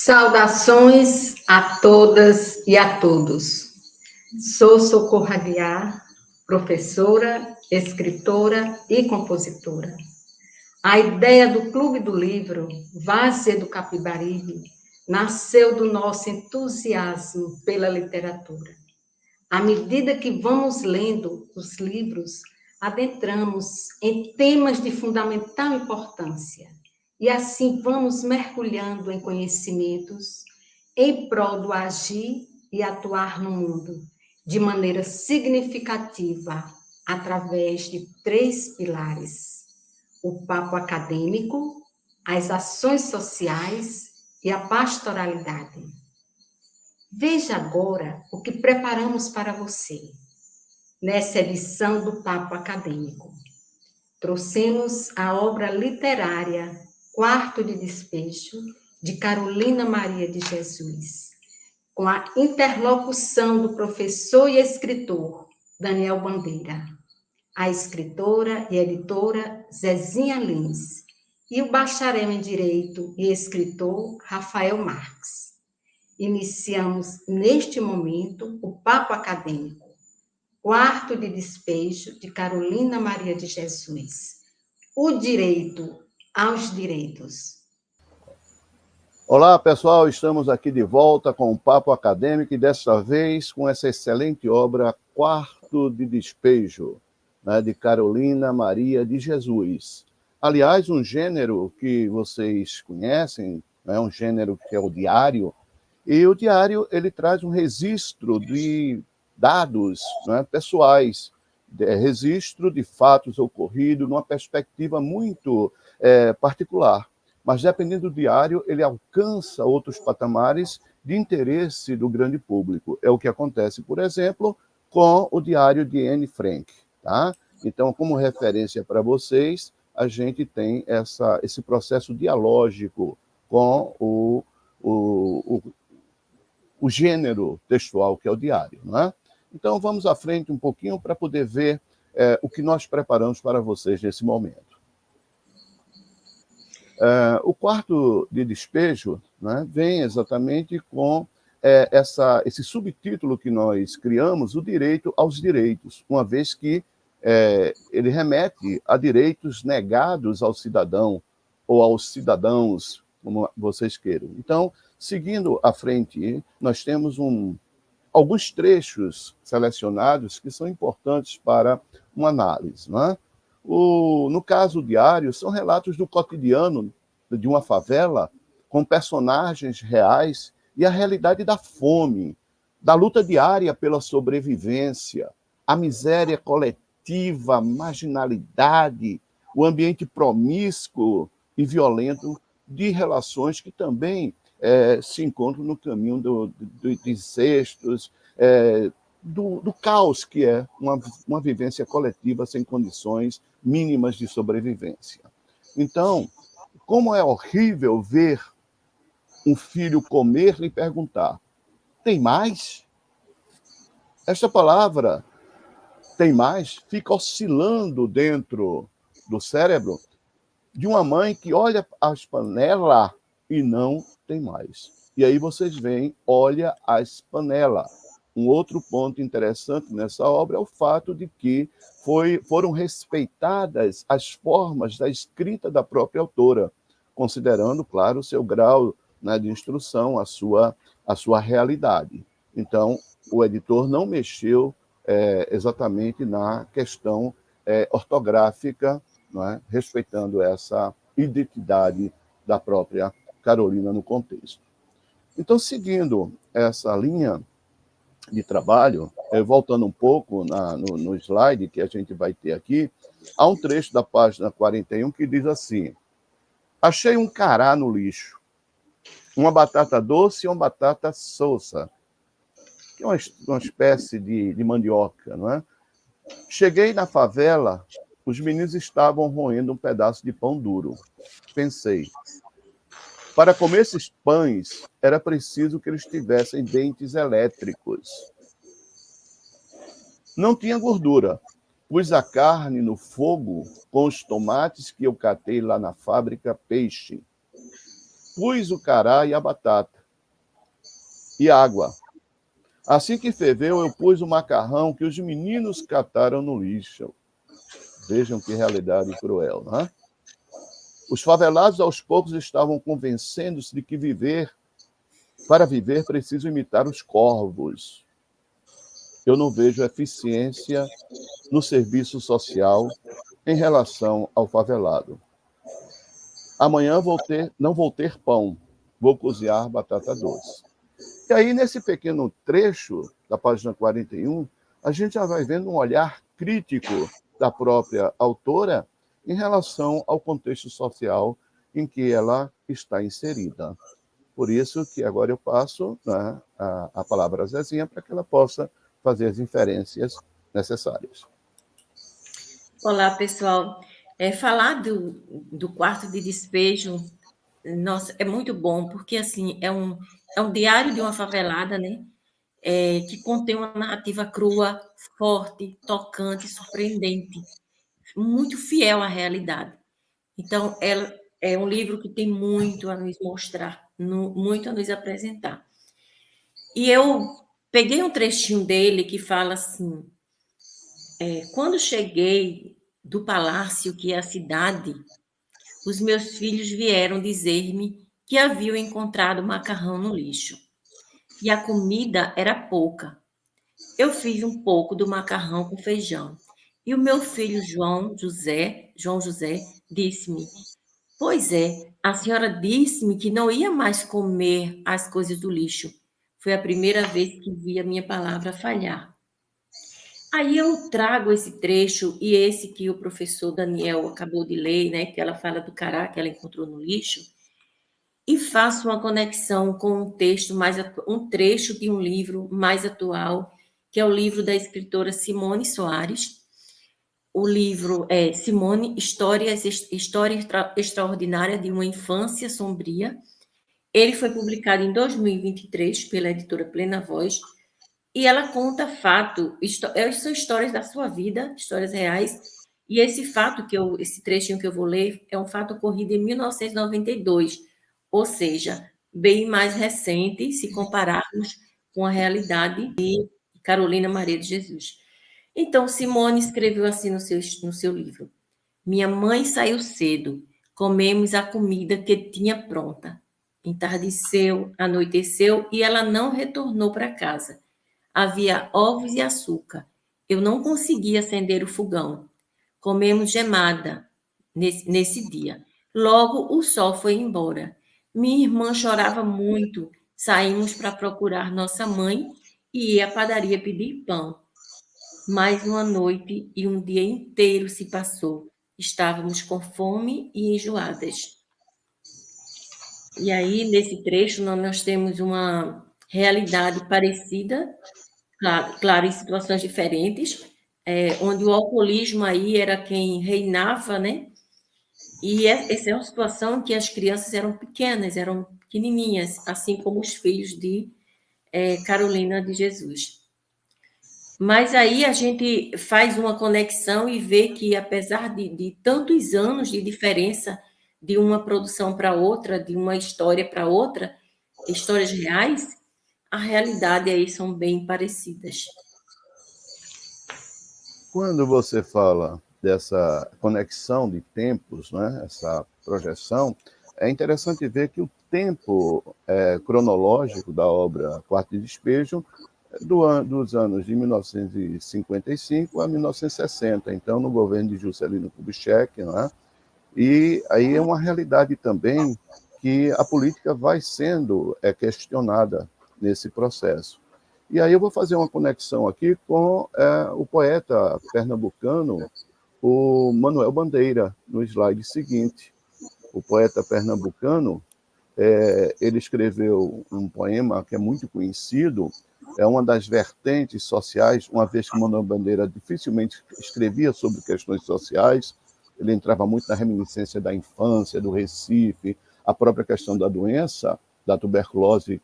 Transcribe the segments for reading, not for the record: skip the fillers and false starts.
Saudações a todas e a todos. Sou Socorro Aguiar, professora, escritora e compositora. A ideia do Clube do Livro, Várzea do Capibaribe, nasceu do nosso entusiasmo pela literatura. À medida que vamos lendo os livros, adentramos em temas de fundamental importância e assim vamos mergulhando em conhecimentos em prol do agir e atuar no mundo de maneira significativa através de 3 pilares: o papo acadêmico, as ações sociais e a pastoralidade. Veja agora o que preparamos para você nessa edição do Papo Acadêmico. Trouxemos a obra literária Quarto de Despejo, de Carolina Maria de Jesus, com a interlocução do professor e escritor Daniel Bandeira, a escritora e editora Zezinha Lins e o bacharel em Direito e escritor Rafael Marques. Iniciamos, neste momento, o Papo Acadêmico, Quarto de Despejo, de Carolina Maria de Jesus. O direito aos direitos. Olá, pessoal, estamos aqui de volta com o Papo Acadêmico e desta vez com essa excelente obra Quarto de Despejo, de Carolina Maria de Jesus. Aliás, um gênero que vocês conhecem, um gênero que é o diário, e o diário ele traz um registro de dados pessoais, registro de fatos ocorridos numa perspectiva muito particular. Mas, dependendo do diário, ele alcança outros patamares de interesse do grande público. É o que acontece, por exemplo, com o diário de Anne Frank. Tá? Então, como referência para vocês, a gente tem esse processo dialógico com o gênero textual, que é o diário. Não é? Então, vamos à frente um pouquinho para poder ver o que nós preparamos para vocês nesse momento. O Quarto de Despejo vem exatamente com esse subtítulo que nós criamos, o direito aos direitos, uma vez que ele remete a direitos negados ao cidadão ou aos cidadãos, como vocês queiram. Então, seguindo à frente, nós temos alguns trechos selecionados que são importantes para uma análise. Não é? No caso diário, são relatos do cotidiano de uma favela com personagens reais e a realidade da fome, da luta diária pela sobrevivência, a miséria coletiva, a marginalidade, o ambiente promíscuo e violento de relações que também se encontram no caminho dos incestos, do caos que é uma vivência coletiva sem condições mínimas de sobrevivência. Então, como é horrível ver um filho comer e perguntar: tem mais? Esta palavra, tem mais, fica oscilando dentro do cérebro de uma mãe que olha as panelas e não tem mais. E aí vocês veem, olha as panelas. Um outro ponto interessante nessa obra é o fato de que foram respeitadas as formas da escrita da própria autora, considerando, claro, o seu grau de instrução, a sua realidade. Então, o editor não mexeu exatamente na questão ortográfica, respeitando essa identidade da própria Carolina no contexto. Então, seguindo essa linha de trabalho, voltando um pouco no slide que a gente vai ter aqui, há um trecho da página 41 que diz assim: achei um cará no lixo, uma batata doce e uma batata sossa, que é uma espécie de mandioca, não é? Cheguei na favela, os meninos estavam roendo um pedaço de pão duro. Pensei, para comer esses pães, era preciso que eles tivessem dentes elétricos. Não tinha gordura. Pus a carne no fogo com os tomates que eu catei lá na fábrica Peixe. pus o cará e a batata, e água. Assim que ferveu, eu pus o macarrão que os meninos cataram no lixo. Vejam que realidade cruel, não é? Os favelados, aos poucos, estavam convencendo-se de que para viver, preciso imitar os corvos. Eu não vejo eficiência no serviço social em relação ao favelado. Amanhã não vou ter pão, vou cozinhar batata doce. E aí, nesse pequeno trecho da página 41, a gente já vai vendo um olhar crítico da própria autora em relação ao contexto social em que ela está inserida. Por isso que agora eu passo, né, a palavra a Zezinha para que ela possa fazer as inferências necessárias. Olá, pessoal. Falar do quarto de despejo, nossa, é muito bom, porque assim é um diário de uma favelada, né? Que contém uma narrativa crua, forte, tocante, surpreendente, muito fiel à realidade. Então, ela é um livro que tem muito a nos mostrar, muito a nos apresentar. E eu peguei um trechinho dele que fala assim: quando cheguei do palácio, que é a cidade, os meus filhos vieram dizer-me que haviam encontrado macarrão no lixo. E a comida era pouca. Eu fiz um pouco do macarrão com feijão. E o meu filho João José, disse-me: Pois é, a senhora disse-me que não ia mais comer as coisas do lixo. Foi a primeira vez que vi a minha palavra falhar. Aí eu trago esse trecho e esse que o professor Daniel acabou de ler, né, que ela fala do cará que ela encontrou no lixo, e faço uma conexão com um trecho de um livro mais atual, que é o livro da escritora Simone Soares. O livro é Simone, História Extraordinária de uma Infância Sombria. Ele foi publicado em 2023 pela editora Plena Voz, e ela conta são histórias da sua vida, histórias reais, e esse trechinho que eu vou ler é um fato ocorrido em 1992, ou seja, bem mais recente, se compararmos com a realidade de Carolina Maria de Jesus. Então, Simone escreveu assim no seu livro: Minha mãe saiu cedo, comemos a comida que tinha pronta. Entardeceu, anoiteceu e ela não retornou para casa. Havia ovos e açúcar. Eu não conseguia acender o fogão. Comemos gemada nesse dia. Logo, o sol foi embora. Minha irmã chorava muito. Saímos para procurar nossa mãe e ir à padaria pedir pão. Mais uma noite e um dia inteiro se passou. Estávamos com fome e enjoadas. E aí, nesse trecho, nós temos uma realidade parecida, claro, em situações diferentes, onde o alcoolismo aí era quem reinava, né? E essa é uma situação em que as crianças eram pequenas, eram pequenininhas, assim como os filhos de Carolina de Jesus. Mas aí a gente faz uma conexão e vê que, apesar de tantos anos de diferença de uma produção para outra, de uma história para outra, histórias reais, a realidade aí são bem parecidas. Quando você fala dessa conexão de tempos, né, essa projeção, é interessante ver que o tempo cronológico da obra Quarto de Despejo dos anos de 1955 a 1960, então no governo de Juscelino Kubitschek, né? E aí é uma realidade também que a política vai sendo questionada nesse processo. E aí eu vou fazer uma conexão aqui com o poeta pernambucano, o Manuel Bandeira, no slide seguinte. O poeta pernambucano, ele escreveu um poema que é muito conhecido, é uma das vertentes sociais, uma vez que Manuel Bandeira dificilmente escrevia sobre questões sociais, ele entrava muito na reminiscência da infância, do Recife, a própria questão da doença, da tuberculose,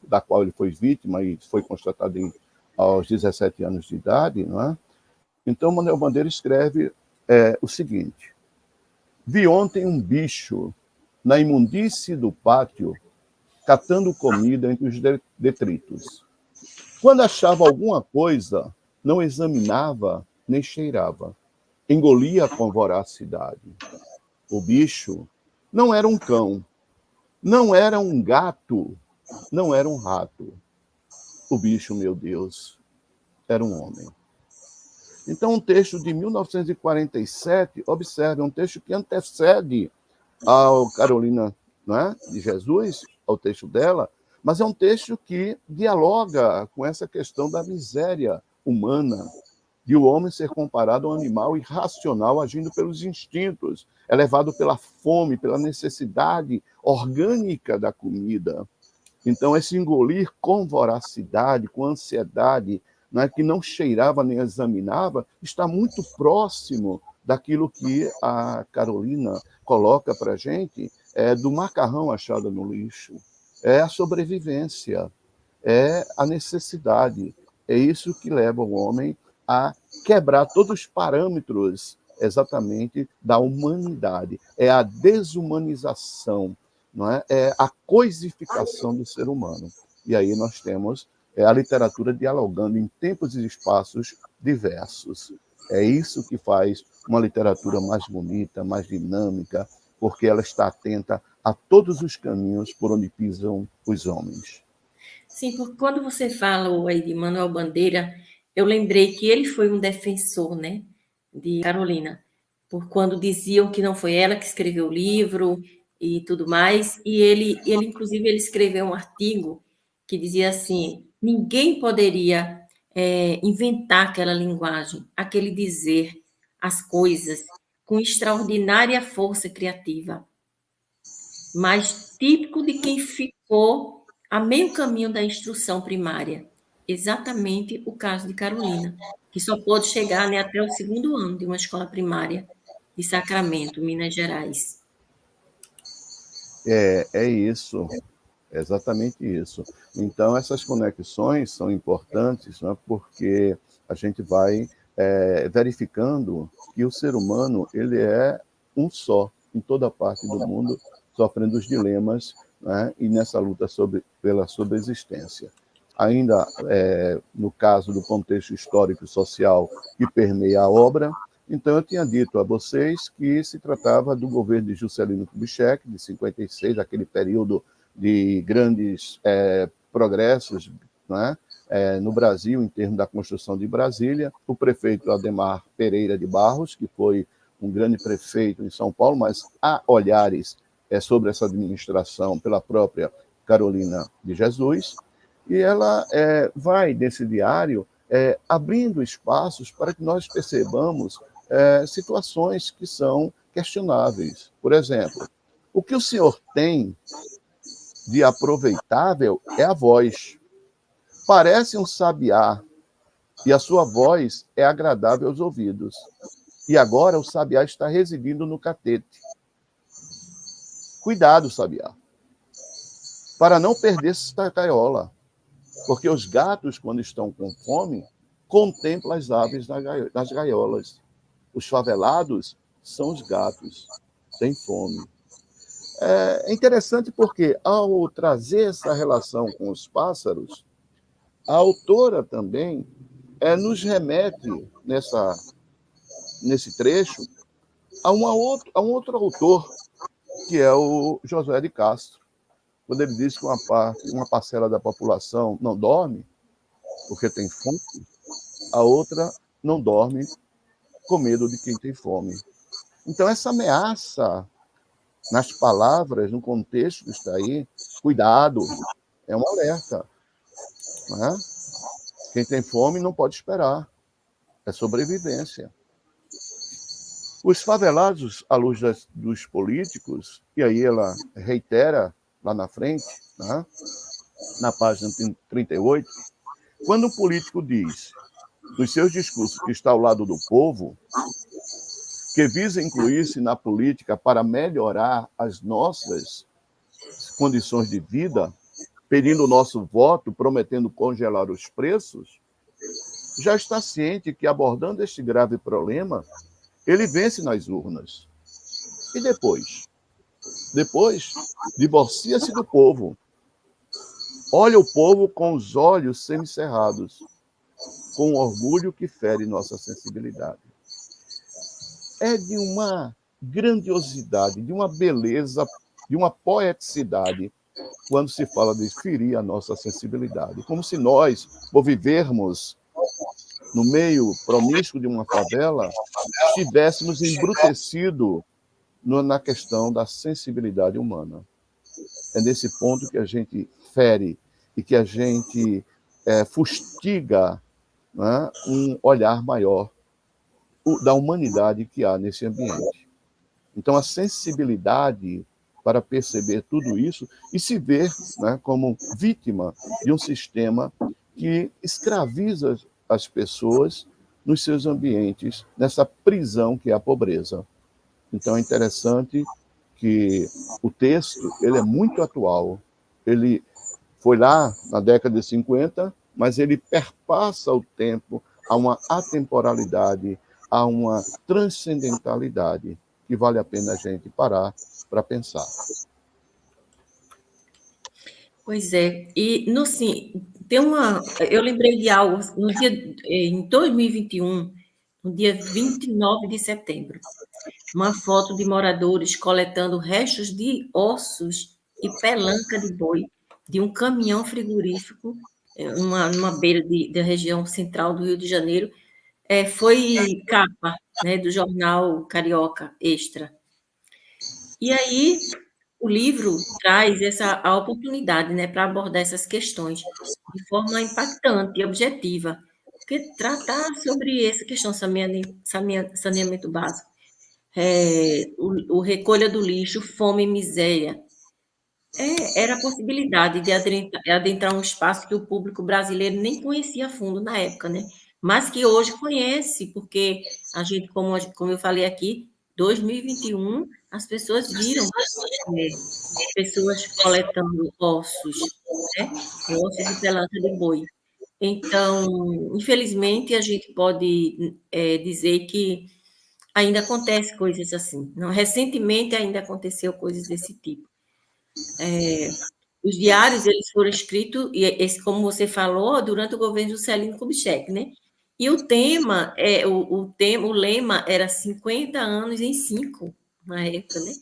da qual ele foi vítima e foi constatado aos 17 anos de idade, não é? Então, Manuel Bandeira escreve o seguinte: Vi ontem um bicho na imundície do pátio, catando comida entre os detritos. Quando achava alguma coisa, não examinava nem cheirava. Engolia com voracidade. O bicho não era um cão, não era um gato, não era um rato. O bicho, meu Deus, era um homem. Então, um texto de 1947, observe, um texto que antecede ao Carolina, né, de Jesus, ao texto dela, mas é um texto que dialoga com essa questão da miséria humana, de o homem ser comparado a um animal irracional agindo pelos instintos, é levado pela fome, pela necessidade orgânica da comida. Então, esse engolir com voracidade, com ansiedade, né, que não cheirava nem examinava, está muito próximo daquilo que a Carolina coloca para a gente, do macarrão achado no lixo. É a sobrevivência, é a necessidade. É isso que leva o homem a quebrar todos os parâmetros exatamente da humanidade. É a desumanização, não é? É a coisificação do ser humano. E aí nós temos a literatura dialogando em tempos e espaços diversos. É isso que faz uma literatura mais bonita, mais dinâmica, porque ela está atenta a todos os caminhos por onde pisam os homens. Sim, porque quando você fala aí de Manuel Bandeira, eu lembrei que ele foi um defensor, né, de Carolina, por quando diziam que não foi ela que escreveu o livro e tudo mais, e ele inclusive, ele escreveu um artigo que dizia assim, ninguém poderia inventar aquela linguagem, aquele dizer as coisas com extraordinária força criativa, mas típico de quem ficou a meio caminho da instrução primária. Exatamente o caso de Carolina, que só pôde chegar, né, até o 2º ano de uma escola primária de Sacramento, Minas Gerais. É isso, é exatamente isso. Então, essas conexões são importantes, né, porque a gente vai verificando que o ser humano ele é um só, em toda parte do mundo, sofrendo os dilemas, né, e nessa luta pela sobreexistência. Ainda no caso do contexto histórico e social que permeia a obra, então eu tinha dito a vocês que se tratava do governo de Juscelino Kubitschek, de 56, aquele período de grandes progressos, né, no Brasil, em termos da construção de Brasília. O prefeito Ademar Pereira de Barros, que foi um grande prefeito em São Paulo, mas há olhares sobre essa administração pela própria Carolina de Jesus, e ela vai, nesse diário, abrindo espaços para que nós percebamos situações que são questionáveis. Por exemplo, o que o senhor tem de aproveitável é a voz. Parece um sabiá, e a sua voz é agradável aos ouvidos. E agora o sabiá está residindo no catete. Cuidado, sabiá, para não perder essa gaiola, porque os gatos, quando estão com fome, contemplam as aves nas gaiolas. Os favelados são os gatos, têm fome. É interessante porque, ao trazer essa relação com os pássaros, a autora também nos remete, nesse trecho, a um outro autor, que é o Josué de Castro, quando ele diz que uma parcela da população não dorme porque tem fome, a outra não dorme com medo de quem tem fome. Então, essa ameaça nas palavras, no contexto que está aí, cuidado, é um alerta. Né? Quem tem fome não pode esperar, é sobrevivência. Os favelados, à luz dos políticos, e aí ela reitera lá na frente, né, na página 38, quando um político diz, nos seus discursos, que está ao lado do povo, que visa incluir-se na política para melhorar as nossas condições de vida, pedindo o nosso voto, prometendo congelar os preços, já está ciente que, abordando este grave problema, ele vence nas urnas. E depois? Depois, divorcia-se do povo. Olha o povo com os olhos semicerrados, com orgulho que fere nossa sensibilidade. É de uma grandiosidade, de uma beleza, de uma poeticidade, quando se fala de ferir a nossa sensibilidade. Como se nós, por vivermos no meio promíscuo de uma favela, estivéssemos embrutecidos na questão da sensibilidade humana. É nesse ponto que a gente fere e que a gente fustiga, né, um olhar maior da humanidade que há nesse ambiente. Então, a sensibilidade para perceber tudo isso e se ver, né, como vítima de um sistema que escraviza as pessoas nos seus ambientes, nessa prisão que é a pobreza. Então, é interessante que o texto ele é muito atual. Ele foi lá na década de 50, mas ele perpassa o tempo, a uma atemporalidade, a uma transcendentalidade que vale a pena a gente parar para pensar. Pois é, e no sim, eu lembrei de algo no dia em 2021, no dia 29 de setembro, uma foto de moradores coletando restos de ossos e pelanca de boi de um caminhão frigorífico numa beira da região central do Rio de Janeiro, foi capa, né, do jornal Carioca Extra. E aí o livro traz a oportunidade, né, para abordar essas questões de forma impactante e objetiva, porque tratar sobre essa questão saneamento básico, o recolha do lixo, fome e miséria, era a possibilidade de adentrar um espaço que o público brasileiro nem conhecia a fundo na época, né? Mas que hoje conhece, porque a gente, como eu falei aqui, 2021, as pessoas viram pessoas coletando ossos, né? Ossos de pelanca de boi. Então, infelizmente, a gente pode dizer que ainda acontece coisas assim. Não, recentemente ainda aconteceu coisas desse tipo. Os diários eles foram escritos, e como você falou, durante o governo de Juscelino Kubitschek, né? E o tema, o lema era 50 anos em 5, na época, né?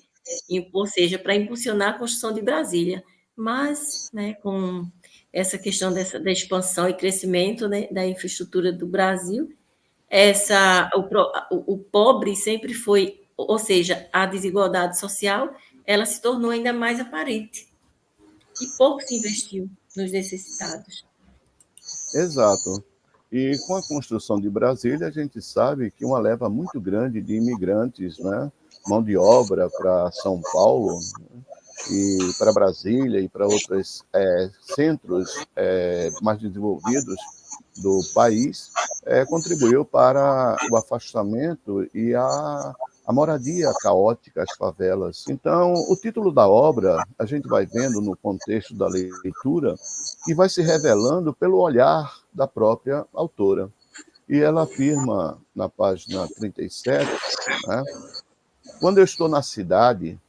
Ou seja, para impulsionar a construção de Brasília. Mas, né, com essa questão da expansão e crescimento, né, da infraestrutura do Brasil, o pobre sempre foi, ou seja, a desigualdade social, ela se tornou ainda mais aparente. E pouco se investiu nos necessitados. Exato. E com a construção de Brasília, a gente sabe que uma leva muito grande de imigrantes, né, mão de obra para São Paulo, né, e para Brasília e para outros centros mais desenvolvidos do país, contribuiu para o afastamento e a moradia caótica, as favelas. Então, o título da obra, a gente vai vendo no contexto da leitura, que vai se revelando pelo olhar da própria autora. E ela afirma, na página 37, né, quando eu estou na cidade,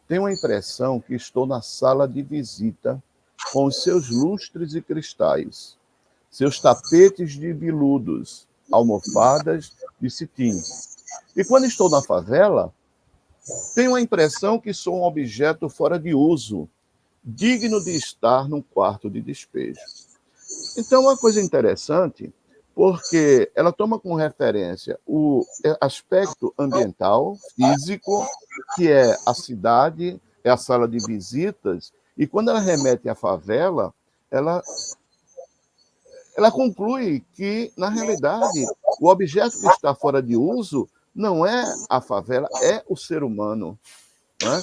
tenho a impressão que estou na sala de visita, com os seus lustres e cristais, seus tapetes de viludos, almofadas de cetim. E quando estou na favela, tenho a impressão que sou um objeto fora de uso, digno de estar num quarto de despejo. Então, uma coisa interessante, porque ela toma como referência o aspecto ambiental, físico, que é a cidade, é a sala de visitas, e quando ela remete à favela, ela conclui que, na realidade, o objeto que está fora de uso não é a favela, é o ser humano. Não é?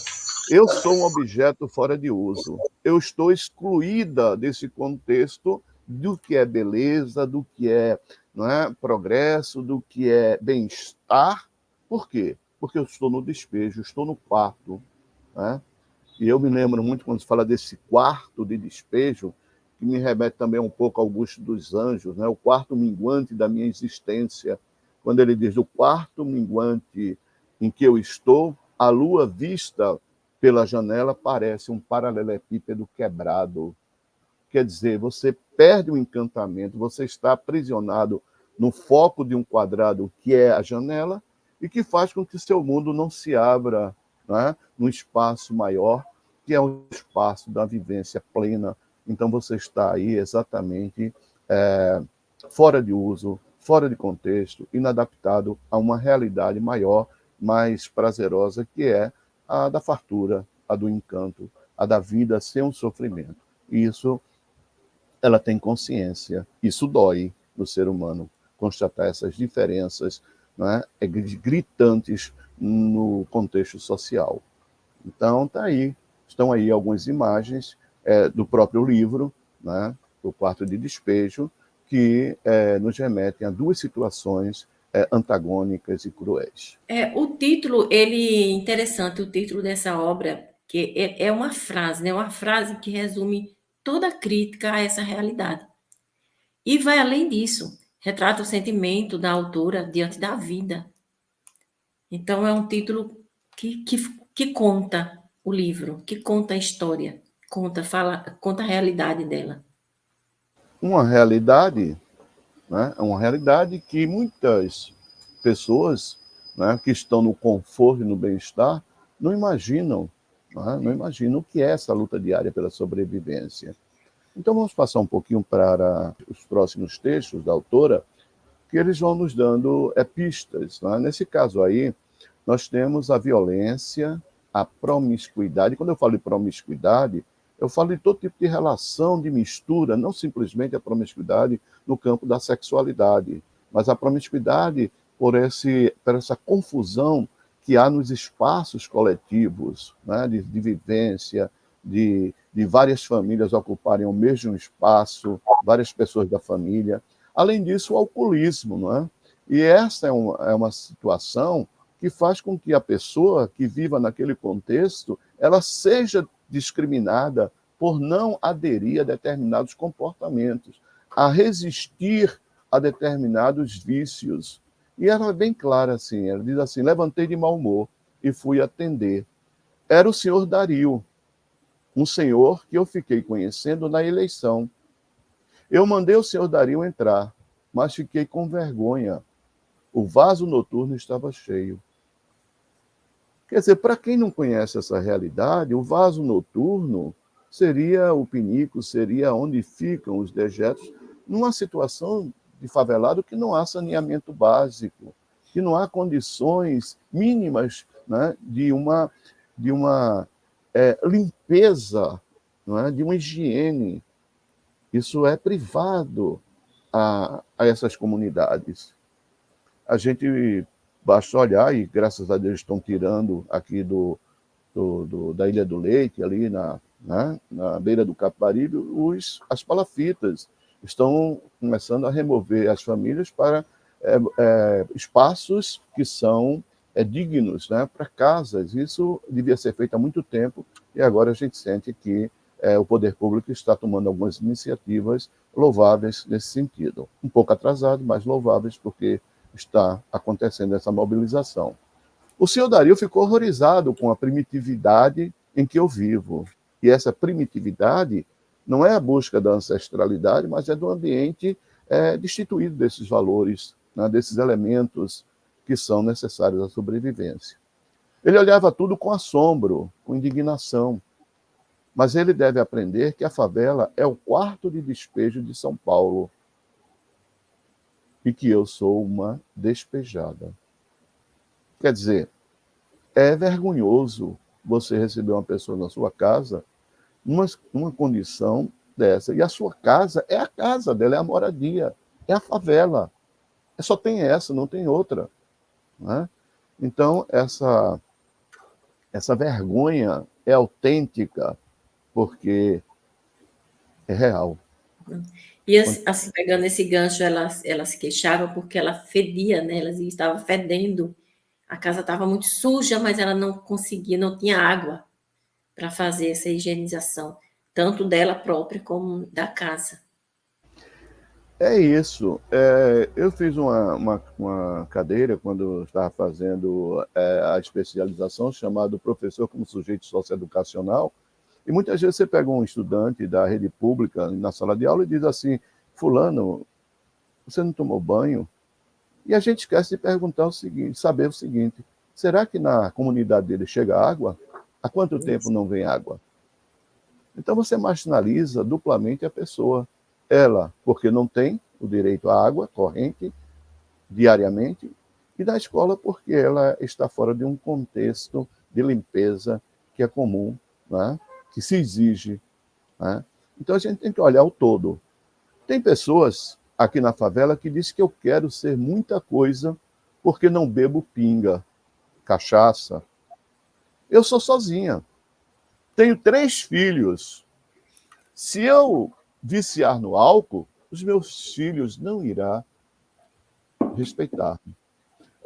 Eu sou um objeto fora de uso. Eu estou excluída desse contexto do que é beleza, do que é, não é, progresso, do que é bem-estar. Por quê? Porque eu estou no despejo, estou no quarto. Né? E eu me lembro muito quando se fala desse quarto de despejo, que me remete também um pouco ao Augusto dos Anjos, né? O quarto minguante da minha existência, quando ele diz: o quarto minguante em que eu estou, a lua vista pela janela parece um paralelepípedo quebrado. Quer dizer, você perde o encantamento, você está aprisionado no foco de um quadrado que é a janela e que faz com que seu mundo não se abra, né, num espaço maior, que é o espaço da vivência plena. Então você está aí exatamente fora de uso, fora de contexto, inadaptado a uma realidade maior, mais prazerosa, que é a da fartura, a do encanto, a da vida sem um sofrimento. E isso ela tem consciência. Isso dói no ser humano, constatar essas diferenças, não é, gritantes no contexto social. Então, tá aí. Estão aí algumas imagens do próprio livro, né, do quarto de despejo, que nos remetem a duas situações antagônicas e cruéis. O título, ele interessante, o título dessa obra, que é uma frase, né? Uma frase que resume toda a crítica a essa realidade. E vai além disso, retrata o sentimento da autora diante da vida. Então, é um título que conta o livro, que conta a história, conta a realidade dela. Uma realidade, né, uma realidade que muitas pessoas, né, que estão no conforto e no bem-estar não imaginam, né, não imaginam o que é essa luta diária pela sobrevivência. Então vamos passar um pouquinho para os próximos textos da autora, que eles vão nos dando pistas. Né? Nesse caso aí, nós temos a violência, a promiscuidade. Quando eu falo de promiscuidade, eu falo de todo tipo de relação, de mistura, não simplesmente a promiscuidade no campo da sexualidade, mas a promiscuidade por essa confusão que há nos espaços coletivos, né, de vivência, de várias famílias ocuparem o mesmo espaço, várias pessoas da família. Além disso, o alcoolismo, não é? E essa é uma situação que faz com que a pessoa que viva naquele contexto, ela seja discriminada por não aderir a determinados comportamentos, a resistir a determinados vícios. E ela é bem clara assim, ela diz assim: levantei de mau humor e fui atender. Era o senhor Dario, um senhor que eu fiquei conhecendo na eleição. Eu mandei o senhor Dario entrar, mas fiquei com vergonha. O vaso noturno estava cheio. Quer dizer, para quem não conhece essa realidade, o vaso noturno seria o pinico, seria onde ficam os dejetos, numa situação de favelado que não há saneamento básico, que não há condições mínimas, né, de uma limpeza, não é, de uma higiene. Isso é privado a essas comunidades. A gente basta olhar, e graças a Deus estão tirando aqui da Ilha do Leite, ali na beira do Capibaribe, as palafitas. Estão começando a remover as famílias para espaços que são dignos, né, para casas. Isso devia ser feito há muito tempo, e agora a gente sente que o poder público está tomando algumas iniciativas louváveis nesse sentido. Um pouco atrasado, mas louváveis, porque está acontecendo essa mobilização. O senhor Dario ficou horrorizado com a primitividade em que eu vivo. E essa primitividade não é a busca da ancestralidade, mas é do ambiente destituído desses valores, né, desses elementos que são necessários à sobrevivência. Ele olhava tudo com assombro, com indignação. Mas ele deve aprender que a favela é o quarto de despejo de São Paulo e que eu sou uma despejada. Quer dizer, é vergonhoso você receber uma pessoa na sua casa numa condição dessa. E a sua casa é a casa dela, é a moradia, é a favela. Só tem essa, não tem outra. Né? Então, essa vergonha é autêntica, porque é real. E assim, pegando esse gancho, ela se queixava porque ela fedia, né? Ela estava fedendo. A casa estava muito suja, mas ela não conseguia, não tinha água para fazer essa higienização, tanto dela própria como da casa. É isso. Eu fiz uma cadeira quando eu estava fazendo a especialização, chamado Professor como Sujeito Socioeducacional, e muitas vezes você pega um estudante da rede pública na sala de aula e diz assim: fulano, você não tomou banho? E a gente esquece de perguntar o seguinte, saber o seguinte: será que na comunidade dele chega água? Há quanto tempo não vem água? Então você marginaliza duplamente a pessoa. Ela, porque não tem o direito à água corrente diariamente, e da escola, porque ela está fora de um contexto de limpeza que é comum, né? Que se exige. Né? Então a gente tem que olhar o todo. Tem pessoas aqui na favela que dizem que eu quero ser muita coisa porque não bebo pinga, cachaça. Eu sou sozinha. Tenho 3 filhos. Se eu viciar no álcool, os meus filhos não irão respeitar.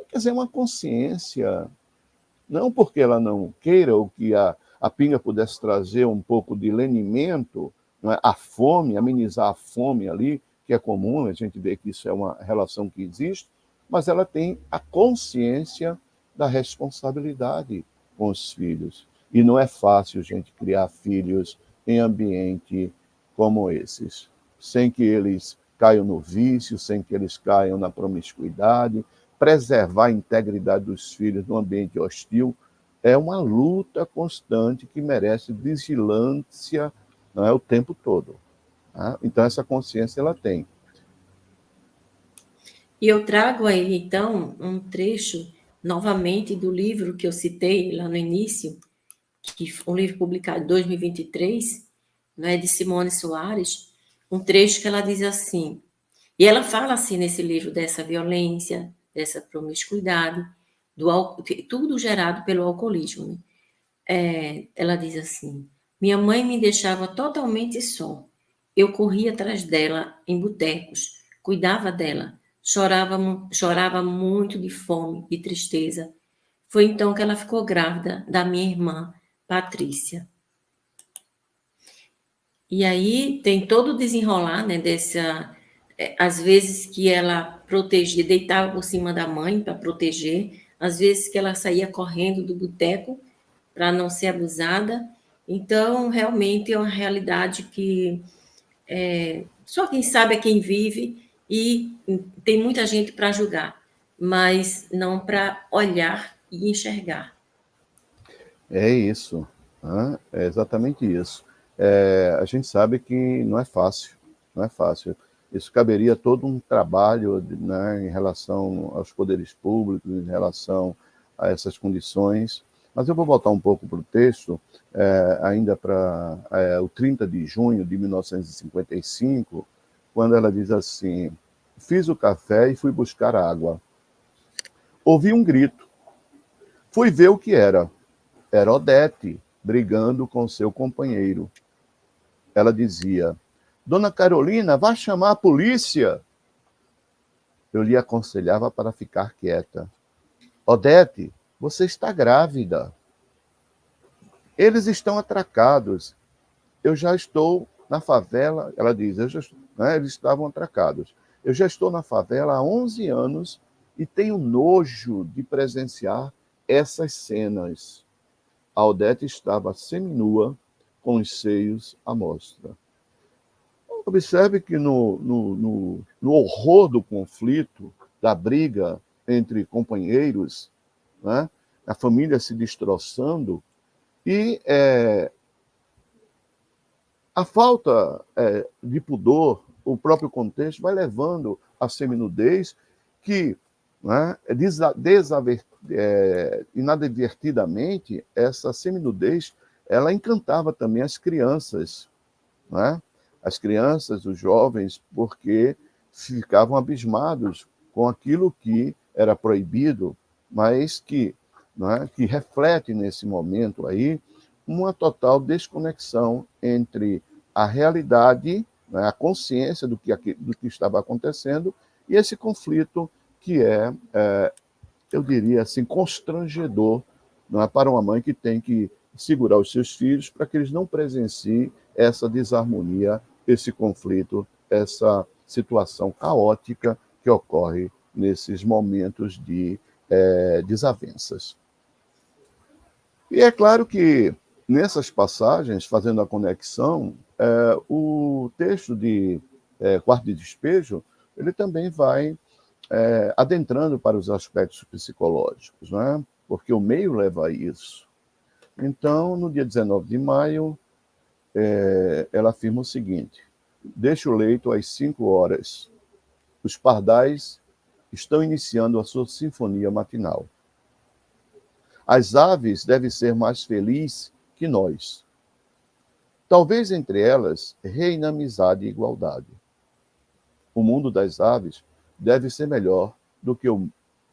Quer dizer, uma consciência, não porque ela não queira ou que a pinga pudesse trazer um pouco de lenimento, não é? A fome, amenizar a fome ali, que é comum, a gente vê que isso é uma relação que existe, mas ela tem a consciência da responsabilidade com os filhos. E não é fácil, gente, criar filhos em ambiente como esses, sem que eles caiam no vício, sem que eles caiam na promiscuidade. Preservar a integridade dos filhos num ambiente hostil é uma luta constante que merece vigilância, não é, o tempo todo. Tá? Então, essa consciência ela tem. E eu trago aí, então, um trecho, novamente, do livro que eu citei lá no início, que foi um livro publicado em 2023, né, de Simone Soares, um trecho que ela diz assim, e ela fala assim nesse livro dessa violência, dessa promiscuidade, tudo gerado pelo alcoolismo. Né? Ela diz assim, minha mãe me deixava totalmente só. Eu corria atrás dela em botecos, cuidava dela, chorava muito de fome e tristeza. Foi então que ela ficou grávida da minha irmã, Patrícia. E aí tem todo o desenrolar, né, às vezes que ela protegia, deitava por cima da mãe para proteger, às vezes que ela saía correndo do boteco para não ser abusada. Então, realmente é uma realidade que só quem sabe é quem vive e tem muita gente para julgar, mas não para olhar e enxergar. É isso. Né? É exatamente isso. A gente sabe que não é fácil. Não é fácil. Isso caberia todo um trabalho, né, em relação aos poderes públicos, em relação a essas condições. Mas eu vou voltar um pouco para o texto, ainda para o 30 de junho de 1955, quando ela diz assim: fiz o café e fui buscar água. Ouvi um grito. Fui ver o que era. Era Odete brigando com seu companheiro. Ela dizia: Dona Carolina, vá chamar a polícia. Eu lhe aconselhava para ficar quieta. Odete, você está grávida. Eles estão atracados. Eu já estou na favela. Ela diz, né, eles estavam atracados. Eu já estou na favela há 11 anos e tenho nojo de presenciar essas cenas. A Odete estava seminua, com os seios à mostra. Observe que no horror do conflito, da briga entre companheiros, né, a família se destroçando, e a falta de pudor, o próprio contexto, vai levando à seminudez que, né, inadvertidamente, essa seminudez ela encantava também as crianças, né? As crianças, os jovens, porque ficavam abismados com aquilo que era proibido, mas que, né, que reflete nesse momento aí uma total desconexão entre a realidade, né, a consciência do que estava acontecendo e esse conflito que eu diria assim, constrangedor, não é, para uma mãe que tem que segurar os seus filhos para que eles não presenciem essa desarmonia, esse conflito, essa situação caótica que ocorre nesses momentos de desavenças. E é claro que, nessas passagens, fazendo a conexão, o texto de Quarto de Despejo, ele também vai adentrando para os aspectos psicológicos, né? Porque o meio leva a isso. Então, no dia 19 de maio, ela afirma o seguinte: deixa o leito às 5 horas. Os pardais estão iniciando a sua sinfonia matinal. As aves devem ser mais felizes que nós. Talvez entre elas reine amizade e igualdade. O mundo das aves deve ser melhor do que o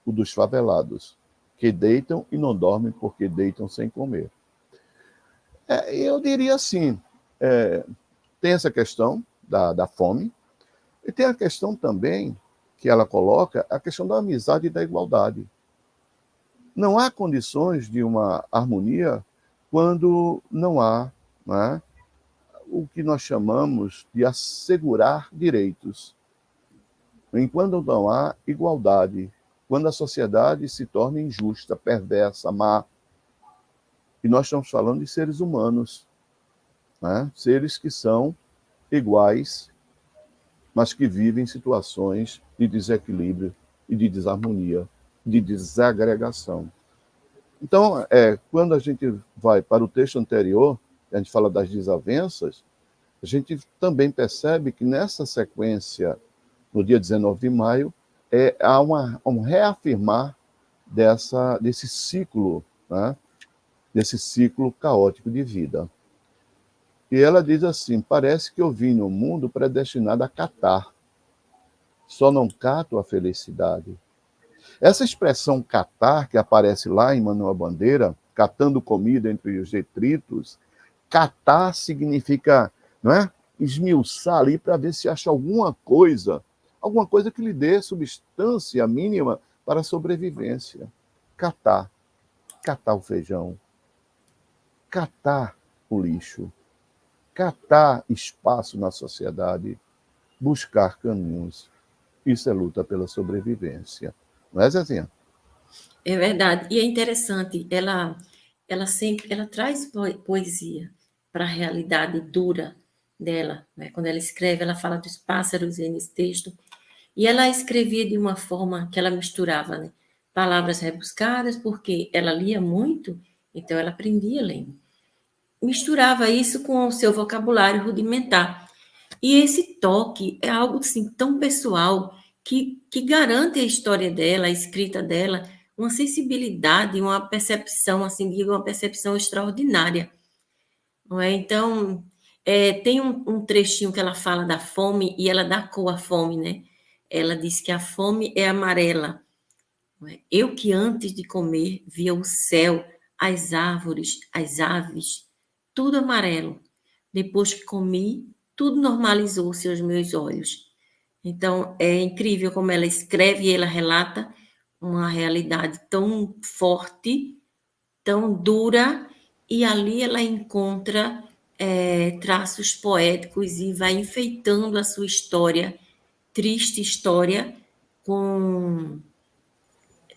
dos favelados, que deitam e não dormem porque deitam sem comer. Eu diria assim, tem essa questão da fome, e tem a questão também que ela coloca, a questão da amizade e da igualdade. Não há condições de uma harmonia quando não há, né, o que nós chamamos de assegurar direitos. Enquanto não há igualdade, quando a sociedade se torna injusta, perversa, má, e nós estamos falando de seres humanos, né, seres que são iguais, mas que vivem situações de desequilíbrio e de desarmonia, de desagregação. Então, quando a gente vai para o texto anterior, a gente fala das desavenças, a gente também percebe que nessa sequência, no dia 19 de maio, há um reafirmar desse ciclo, né? Desse ciclo caótico de vida. E ela diz assim: parece que eu vim no mundo predestinado a catar, só não cato a felicidade. Essa expressão catar, que aparece lá em Manuel Bandeira, catando comida entre os detritos, catar significa, não é, esmiuçar ali para ver se acha alguma coisa que lhe dê substância mínima para a sobrevivência. Catar o feijão, catar o lixo, catar espaço na sociedade, buscar caminhos. Isso é luta pela sobrevivência. Não é, Zezinha? É verdade. E é interessante, ela traz poesia para a realidade dura dela, né? Quando ela escreve, ela fala dos pássaros nesse texto, e ela escrevia de uma forma que ela misturava, né, palavras rebuscadas, porque ela lia muito, então ela aprendia lendo. Misturava isso com o seu vocabulário rudimentar. E esse toque é algo assim, tão pessoal que garante a história dela, a escrita dela, uma sensibilidade, uma percepção, assim, digo, uma percepção extraordinária. Não é? Então, tem um trechinho que ela fala da fome e ela dá cor à fome, né? Ela diz que a fome é amarela. Não é? Eu que antes de comer via o céu, as árvores, as aves, tudo amarelo. Depois que comi, tudo normalizou-se aos meus olhos. Então, é incrível como ela escreve e ela relata uma realidade tão forte, tão dura, e ali ela encontra traços poéticos e vai enfeitando a sua história, triste história, com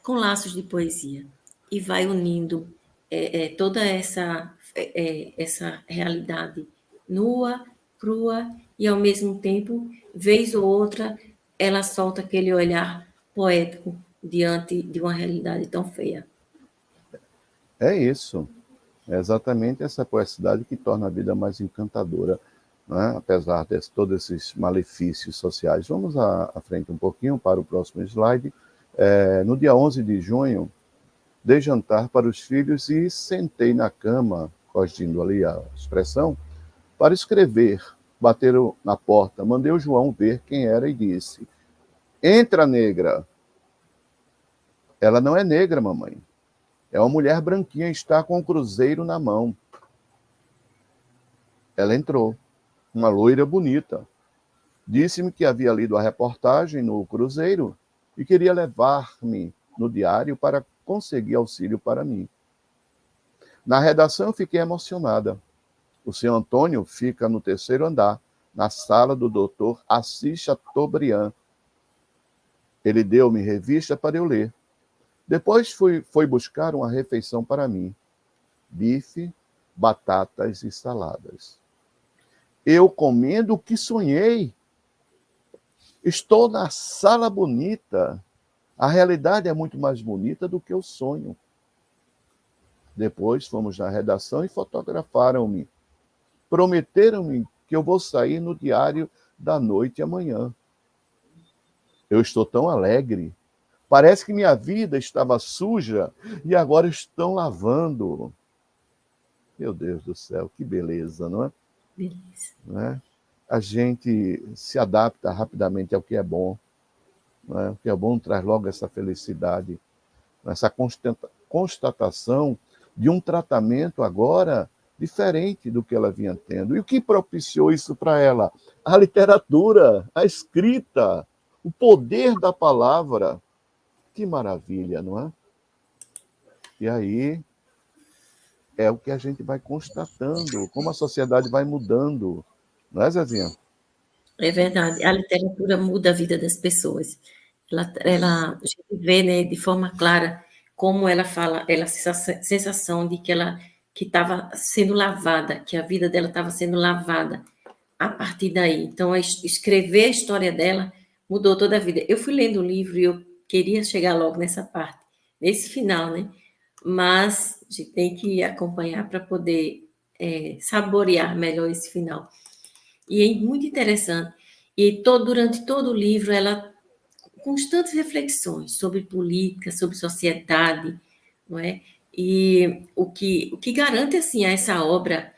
laços de poesia. E vai unindo toda essa realidade nua, crua, e ao mesmo tempo, vez ou outra, ela solta aquele olhar poético diante de uma realidade tão feia. É isso. É exatamente essa poeticidade que torna a vida mais encantadora, né? Apesar de todos esses malefícios sociais. Vamos à frente um pouquinho para o próximo slide. No dia 11 de junho, dei jantar para os filhos e sentei na cama, corrigindo ali a expressão, para escrever. Bateram na porta, mandei o João ver quem era e disse: entra, negra. Ela não é negra, mamãe. É uma mulher branquinha, está com um cruzeiro na mão. Ela entrou, uma loira bonita. Disse-me que havia lido a reportagem no cruzeiro e queria levar-me no diário para conseguir auxílio para mim. Na redação eu fiquei emocionada. O senhor Antônio fica no terceiro andar, na sala do doutor Assis Chateaubriand. Ele deu-me revista para eu ler. Depois foi buscar uma refeição para mim. Bife, batatas e saladas. Eu comendo o que sonhei. Estou na sala bonita. A realidade é muito mais bonita do que o sonho. Depois fomos na redação e fotografaram-me. Prometeram-me que eu vou sair no Diário da Noite amanhã. Eu estou tão alegre. Parece que minha vida estava suja e agora estão lavando. Meu Deus do céu, que beleza, não é? Beleza. Não é? A gente se adapta rapidamente ao que é bom. Não é? O que é bom traz logo essa felicidade, essa constatação de um tratamento agora diferente do que ela vinha tendo. E o que propiciou isso para ela? A literatura, a escrita, o poder da palavra. Que maravilha, não é? E aí é o que a gente vai constatando, como a sociedade vai mudando. Não é, Zezinha? É verdade, a literatura muda a vida das pessoas. A gente vê, né, de forma clara como ela fala, ela essa sensação de que ela que estava sendo lavada, que a vida dela estava sendo lavada a partir daí. Então, escrever a história dela mudou toda a vida. Eu fui lendo o livro e eu queria chegar logo nessa parte, nesse final, né? Mas a gente tem que acompanhar para poder saborear melhor esse final. E é muito interessante. E durante todo o livro, ela constantes reflexões sobre política, sobre sociedade, não é? E o que garante assim a essa obra,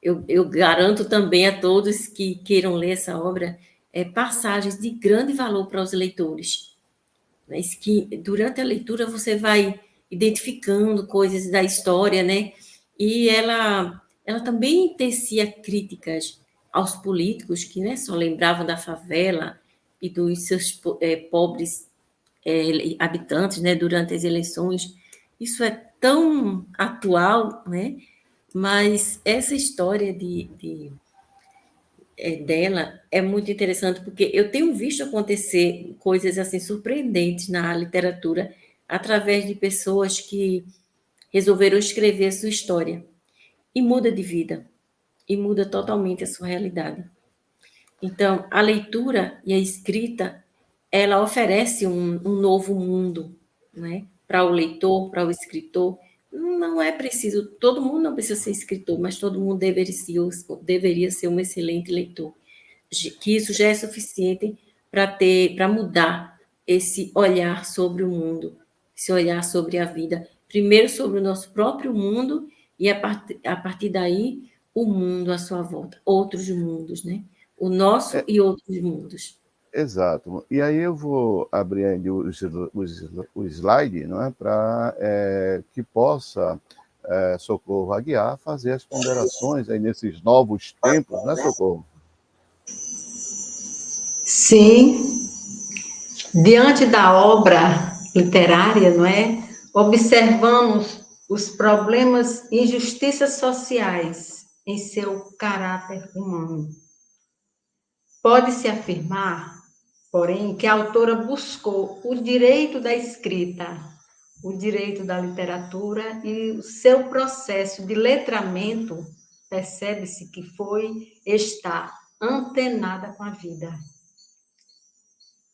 eu garanto também a todos que queiram ler essa obra, passagens de grande valor para os leitores, mas que durante a leitura você vai identificando coisas da história, né? E ela também tecia críticas aos políticos que, né, só lembravam da favela e dos seus pobres habitantes, né, durante as eleições. Isso é tão atual, né? Mas essa história dela é muito interessante, porque eu tenho visto acontecer coisas assim surpreendentes na literatura através de pessoas que resolveram escrever a sua história e muda de vida e muda totalmente a sua realidade. Então, a leitura e a escrita, ela oferece um novo mundo, né? Para o leitor, para o escritor. Não é preciso, todo mundo não precisa ser escritor, mas todo mundo deveria ser um excelente leitor, que isso já é suficiente para mudar esse olhar sobre o mundo, esse olhar sobre a vida, primeiro sobre o nosso próprio mundo e a partir daí o mundo à sua volta, outros mundos, né? O nosso É, e outros mundos. exato. E aí eu vou abrir aí o slide, não é? Para que possa Socorro Aguiar fazer as ponderações aí nesses novos tempos, né, Socorro? Sim, diante da obra literária, não é? Observamos os problemas e injustiças sociais em seu caráter humano. Pode-se afirmar, porém, que a autora buscou o direito da escrita, o direito da literatura e o seu processo de letramento, percebe-se que está antenada com a vida.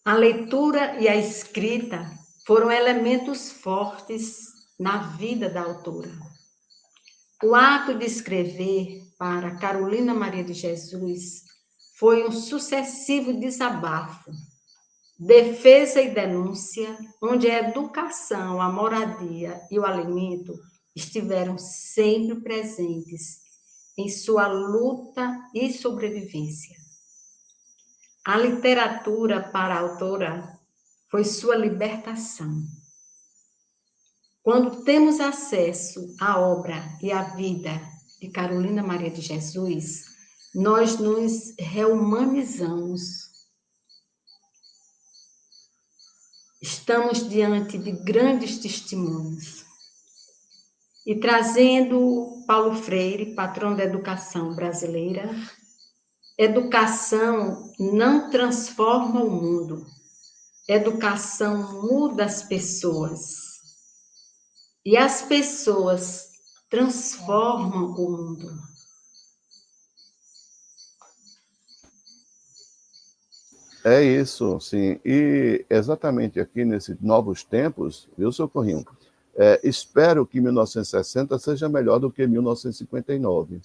A leitura e a escrita foram elementos fortes na vida da autora. O ato de escrever para Carolina Maria de Jesus foi um sucessivo desabafo, defesa e denúncia, onde a educação, a moradia e o alimento estiveram sempre presentes em sua luta e sobrevivência. A literatura para a autora foi sua libertação. Quando temos acesso à obra e à vida de Carolina Maria de Jesus, nós nos rehumanizamos. Estamos diante de grandes testemunhos. E trazendo Paulo Freire, patrão da educação brasileira, Educação não transforma o mundo. Educação muda as pessoas. E as pessoas transformam o mundo. É isso, sim. E exatamente aqui nesses novos tempos, viu, seu Corrinho? Espero que 1960 seja melhor do que 1959.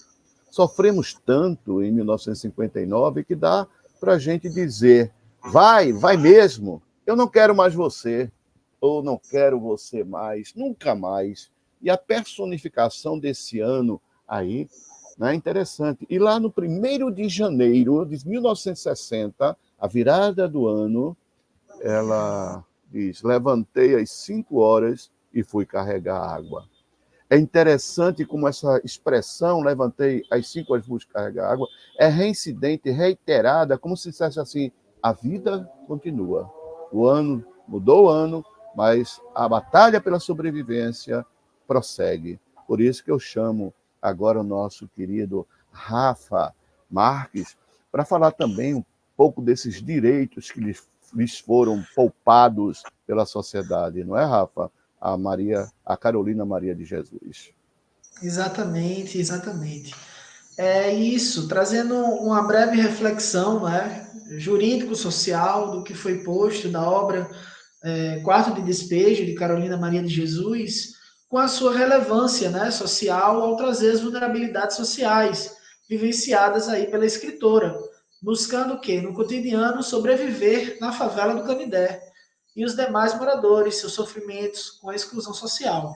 Sofremos tanto em 1959 que dá para a gente dizer: vai mesmo, eu não quero mais você, ou não quero você mais, nunca mais. E a personificação desse ano aí, né, é interessante. E lá no 1º de janeiro de 1960, a virada do ano, ela diz: levantei às 5 horas e fui carregar água. É interessante como essa expressão, levantei às 5 horas e fui carregar água, é reincidente, reiterada, como se dissesse assim: a vida continua. O ano, mudou o ano, mas a batalha pela sobrevivência prossegue. Por isso que eu chamo agora o nosso querido Rafa Marques para falar também um pouco desses direitos que lhes foram poupados pela sociedade, não é, Rafa? A Carolina Maria de Jesus. Exatamente, exatamente. É isso, trazendo uma breve reflexão, né, jurídico-social do que foi posto da obra Quarto de Despejo, de Carolina Maria de Jesus, com a sua relevância, né, social ao trazer as vulnerabilidades sociais vivenciadas aí pela escritora, buscando o quê? No cotidiano, sobreviver na favela do Canindé e os demais moradores, seus sofrimentos com a exclusão social.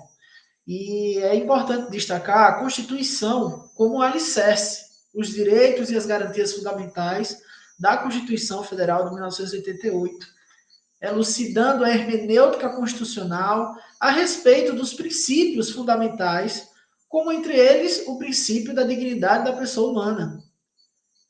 E é importante destacar a Constituição como alicerce, os direitos e as garantias fundamentais da Constituição Federal de 1988, elucidando a hermenêutica constitucional a respeito dos princípios fundamentais, como entre eles o princípio da dignidade da pessoa humana,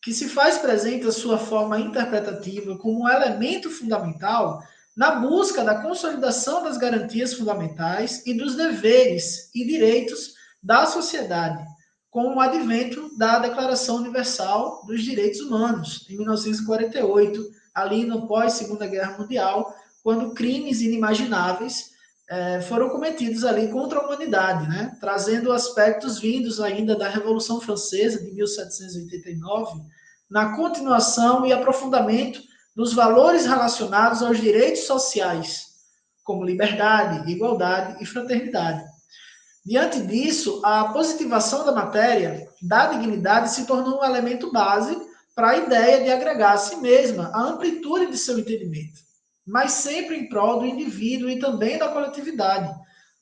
que se faz presente a sua forma interpretativa como um elemento fundamental na busca da consolidação das garantias fundamentais e dos deveres e direitos da sociedade, com o advento da Declaração Universal dos Direitos Humanos, em 1948, ali no pós-Segunda Guerra Mundial, quando crimes inimagináveis foram cometidos ali contra a humanidade, né? Trazendo aspectos vindos ainda da Revolução Francesa de 1789, na continuação e aprofundamento dos valores relacionados aos direitos sociais, como liberdade, igualdade e fraternidade. Diante disso, a positivação da matéria da dignidade se tornou um elemento base para a ideia de agregar a si mesma a amplitude de seu entendimento, mas sempre em prol do indivíduo e também da coletividade.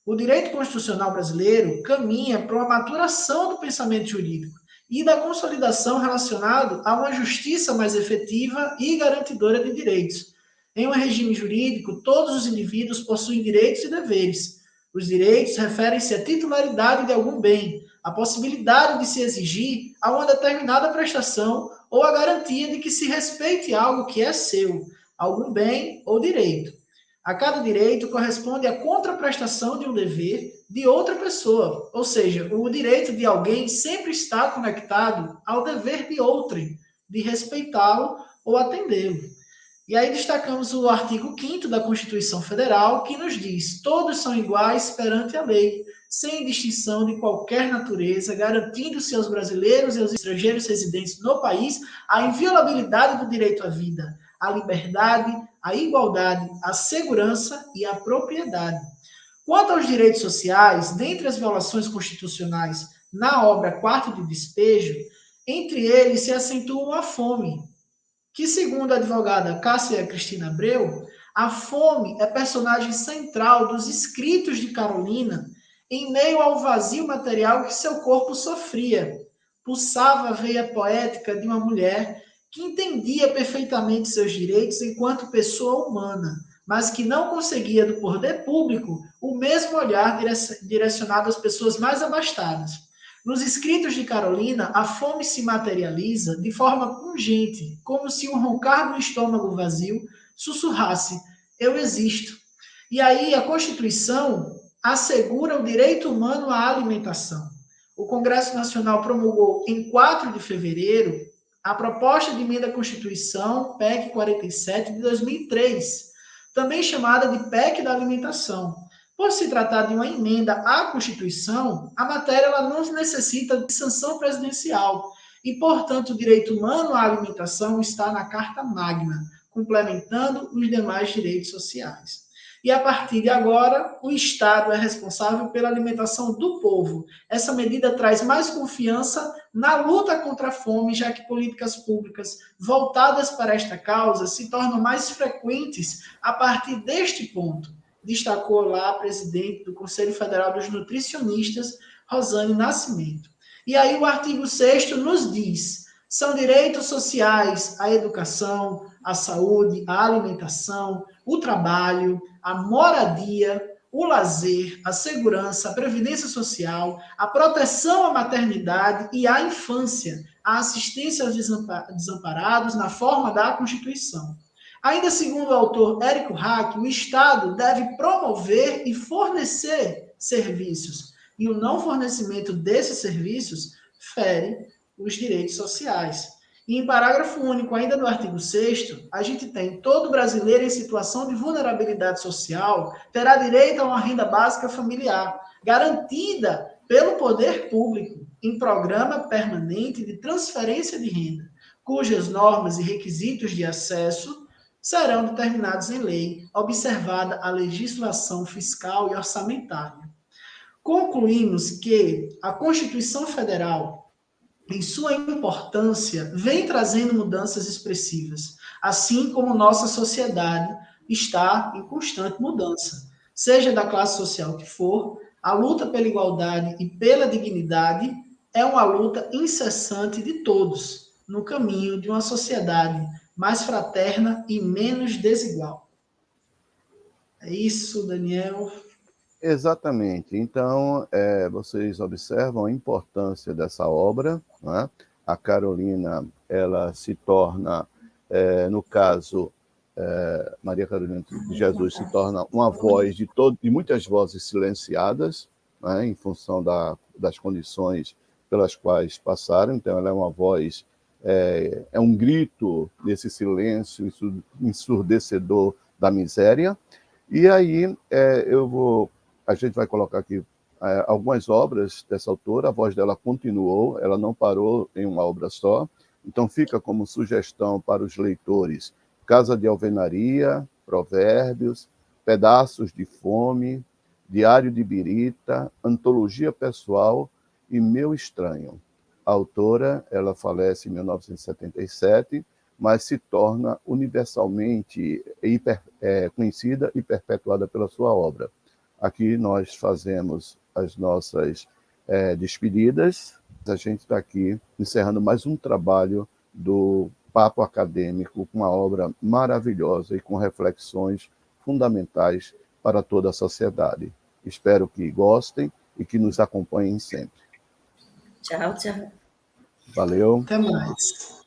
O direito constitucional brasileiro caminha para uma maturação do pensamento jurídico e da consolidação relacionado a uma justiça mais efetiva e garantidora de direitos. Em um regime jurídico, todos os indivíduos possuem direitos e deveres. Os direitos referem-se à titularidade de algum bem, à possibilidade de se exigir a uma determinada prestação ou a garantia de que se respeite algo que é seu, algum bem ou direito. A cada direito corresponde a contraprestação de um dever de outra pessoa, ou seja, o direito de alguém sempre está conectado ao dever de outrem, de respeitá-lo ou atendê-lo. E aí destacamos o artigo 5º da Constituição Federal, que nos diz: todos são iguais perante a lei, sem distinção de qualquer natureza, garantindo-se aos brasileiros e aos estrangeiros residentes no país a inviolabilidade do direito à vida, à liberdade, à igualdade, à segurança e à propriedade. Quanto aos direitos sociais, dentre as violações constitucionais na obra Quarto de Despejo, entre eles se acentuam a fome, que, segundo a advogada Cássia Cristina Abreu, a fome é personagem central dos escritos de Carolina em meio ao vazio material que seu corpo sofria. Pulsava a veia poética de uma mulher que entendia perfeitamente seus direitos enquanto pessoa humana, mas que não conseguia do poder público o mesmo olhar direcionado às pessoas mais abastadas. Nos escritos de Carolina, a fome se materializa de forma pungente, como se um roncar do estômago vazio sussurrasse: eu existo. E aí a Constituição assegura o direito humano à alimentação. O Congresso Nacional promulgou em 4 de fevereiro a proposta de emenda à Constituição, PEC 47, de 2003, também chamada de PEC da Alimentação. Por se tratar de uma emenda à Constituição, a matéria ela não necessita de sanção presidencial e, portanto, o direito humano à alimentação está na Carta Magna, complementando os demais direitos sociais. E, a partir de agora, o Estado é responsável pela alimentação do povo. Essa medida traz mais confiança na luta contra a fome, já que políticas públicas voltadas para esta causa se tornam mais frequentes a partir deste ponto, destacou lá a presidente do Conselho Federal dos Nutricionistas, Rosane Nascimento. E aí o artigo 6º nos diz: são direitos sociais a educação, a saúde, a alimentação, o trabalho, a moradia, o lazer, a segurança, a previdência social, a proteção à maternidade e à infância, a assistência aos desamparados na forma da Constituição. Ainda segundo o autor Érico Hack, o Estado deve promover e fornecer serviços, e o não fornecimento desses serviços fere os direitos sociais. E em parágrafo único, ainda do artigo 6º, a gente tem: todo brasileiro em situação de vulnerabilidade social terá direito a uma renda básica familiar, garantida pelo poder público, em programa permanente de transferência de renda, cujas normas e requisitos de acesso serão determinados em lei, observada a legislação fiscal e orçamentária. Concluímos que a Constituição Federal, em sua importância, vem trazendo mudanças expressivas, assim como nossa sociedade está em constante mudança. Seja da classe social que for, a luta pela igualdade e pela dignidade é uma luta incessante de todos, no caminho de uma sociedade mais fraterna e menos desigual. É isso, Daniel. Exatamente. Então, vocês observam a importância dessa obra, né? A Carolina, ela se torna, no caso, Maria Carolina de Jesus se torna uma voz de muitas vozes silenciadas, né? Em função das condições pelas quais passaram. Então, ela é uma voz, é um grito desse silêncio ensurdecedor da miséria. E aí, a gente vai colocar aqui algumas obras dessa autora. A voz dela continuou, ela não parou em uma obra só. Então, fica como sugestão para os leitores: Casa de Alvenaria, Provérbios, Pedaços de Fome, Diário de Birita, Antologia Pessoal e Meu Estranho. A autora, ela falece em 1977, mas se torna universalmente conhecida e perpetuada pela sua obra. Aqui nós fazemos as nossas despedidas. A gente está aqui encerrando mais um trabalho do Papo Acadêmico, com uma obra maravilhosa e com reflexões fundamentais para toda a sociedade. Espero que gostem e que nos acompanhem sempre. Tchau, tchau. Valeu. Até mais.